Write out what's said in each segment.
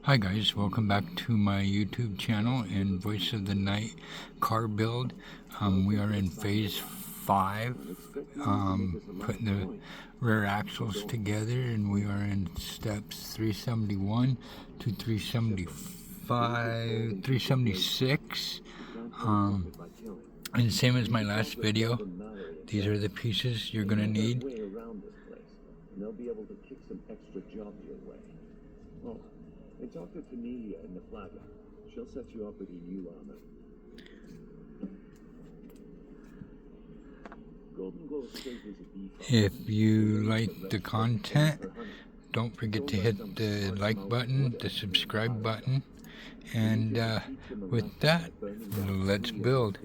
Hi guys, welcome back to my YouTube channel and Voice of the Night car build. We are in phase 5, putting the rear axles together, and we are in steps 371 to 375, 376. And same as my last video, these are the pieces you're going to need. They'll be able to kick some extra jobs your way. Oh, and talk to Cornelia in the Flagler. She'll set you up with your new armor. Golden Glow State is a B5. If you like the content, don't forget to hit the like button, the subscribe button, and with that, let's build.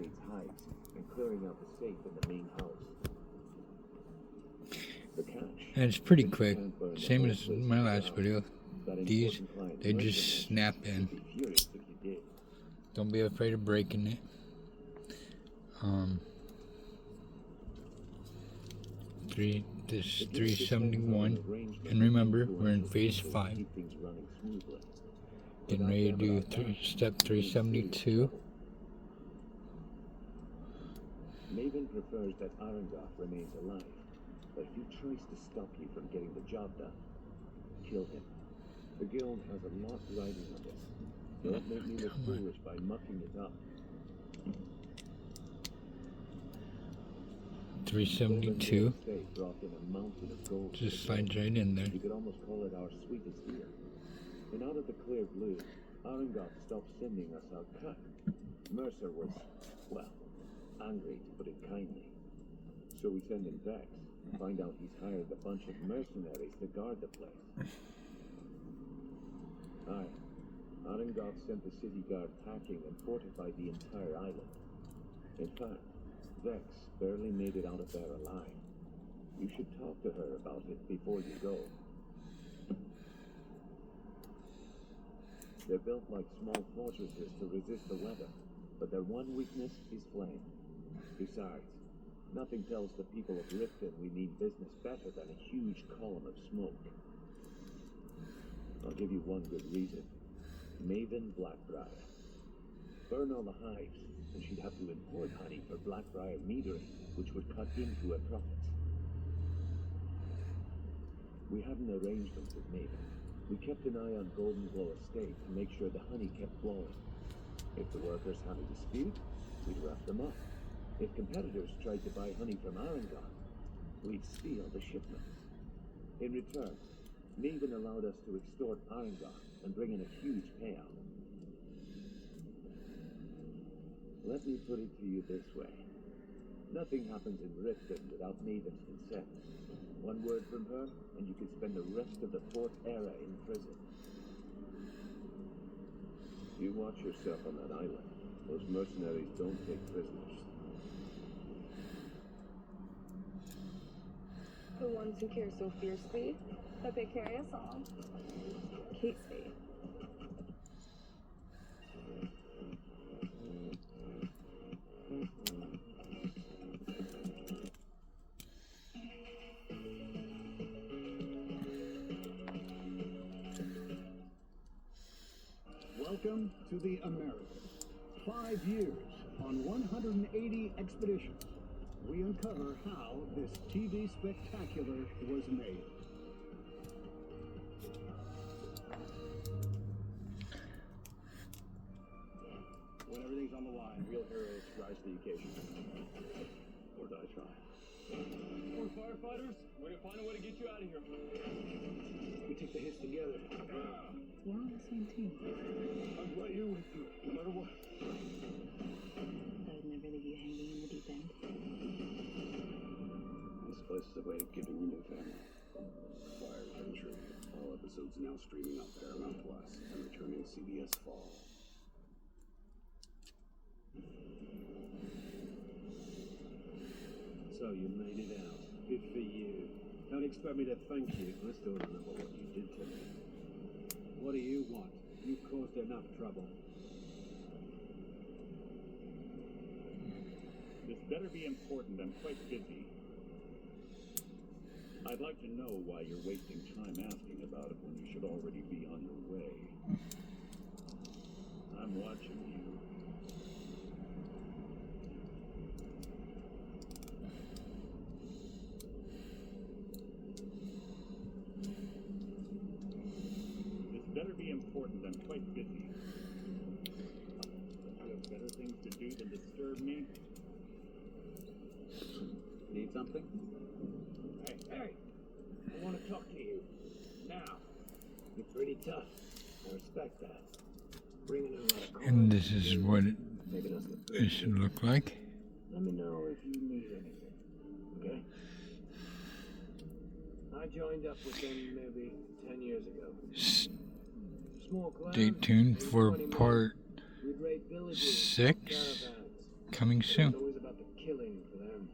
And it's pretty quick, same as my last video. These, they just snap in. Don't be afraid of breaking it. This 371, and remember, we're in phase 5. Getting ready to do step 372. Maven prefers that Arengoth remains alive, but if he tries to stop you from getting the job done, kill him. The guild has a lot riding on this. Don't make me look foolish by mucking it up. 372. Just slides right in there. You could almost call it our sweetest deal. And out of the clear blue, Arengoth stopped sending us our cut. Mercer was, well, angry to put it kindly. So we send him Vex. Find out he's hired a bunch of mercenaries to guard the place. Aye. Arengoth sent the city guard packing and fortified the entire island. In fact, Vex barely made it out of there alive. You should talk to her about it before you go. They're built like small fortresses to resist the weather, but their one weakness is flame. Besides, nothing tells the people of Riften we mean business better than a huge column of smoke. I'll give you one good reason. Maven Blackbriar. Burn all the hives, and she'd have to import honey for Blackbriar metering, which would cut into her profits. We had an arrangement with Maven. We kept an eye on Golden Glow Estate to make sure the honey kept flowing. If the workers had a dispute, we'd rough them up. If competitors tried to buy honey from Arengoth, we'd steal the shipments. In return, Maven allowed us to extort Arengoth and bring in a huge payout. Let me put it to you this way. Nothing happens in Riften without Maven's consent. One word from her, and you can spend the rest of the 4th era in prison. You watch yourself on that island. Those mercenaries don't take prisoners. The ones who care so fiercely that they carry us all. Catesby. Welcome to the Americas. 5 years on 180 expeditions. We uncover how this TV spectacular was made. When everything's on the line, real heroes rise to the occasion. Or die trying. We're firefighters. We're gonna find a way to get you out of here. We take the hits together. We're on the same team. I'm right here with you, no matter what. I would never leave you hanging in the deep end. This place is a way of giving you new family. Fire Adventure. All episodes now streaming on Paramount Plus and returning CBS Fall. So you made it out. Good for you. Don't expect me to thank you. I still remember what you did to me. What do you want? You caused enough trouble. This better be important. I'm quite busy. I'd like to know why you're wasting time asking about it when you should already pretty important. I'm quite busy. You have better things to do than disturb me? Need something? Hey! I want to talk to you. Now. You're pretty tough. I respect that. Bringing in a lot of coins. And this is what it Making us look good. should look like. Let me know if you need anything. Okay? I joined up with them maybe 10 years ago. Small clan, Stay tuned for 20 men. part We'd raid villages, 6 caravans. coming It was soon. always about the killing for them.